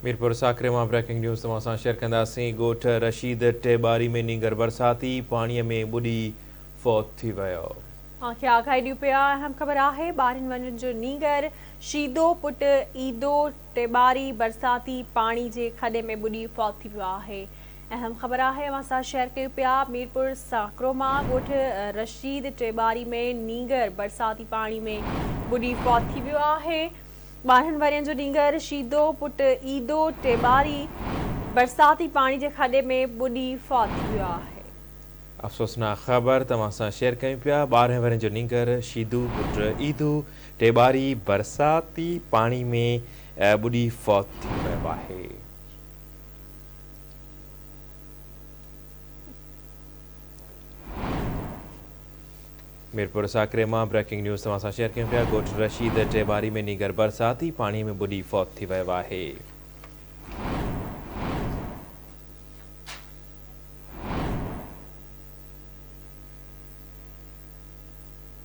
मीरपुर साकरे में breaking news तव्हां सां शेयर कंदासीं। ॻोठ रशीद टेबारी में नीगर बरसाती पाणीअ में ॿुॾी फौत थी वियो। आगाही ॾियूं पिया। अहम ख़बर आहे, ॿारनि वञण जो नीगर शीदो पुट ईदो टेबारी बरसाती पाणी जे खॾे में ॿुॾी फौत थी वियो आहे। अहम ख़बर आहे, अवां सां शेयर कयूं पिया। मीरपुर साकरो मां ॻोठ रशीद टेबारी में नीगर बरसाती पाणी में ॿुॾी फौत थी वियो आहे। 12 वरियनि जो नीगर शीदो पुट ईदो टेबारी बरसाती पाणी जे खॾे में ॿुॾी फौत थी वियो आहे। अफ़सोसनाक ख़बर तव्हां सां शेयर कयूं पिया। 12 वरियनि जो नीगर शीदू पुट ईदू टेबारी बरसाती पाणी में ॿुॾी फौत थी वियो आहे। मीरपुर साकरे में ब्रेकिंग न्यूज़ तव्हां सां शेयर कयूं पिया। ॻोठ रशीद टेबारी में नीगर बरसाती पाणी में ॿुॾी फौत थी वियो आहे।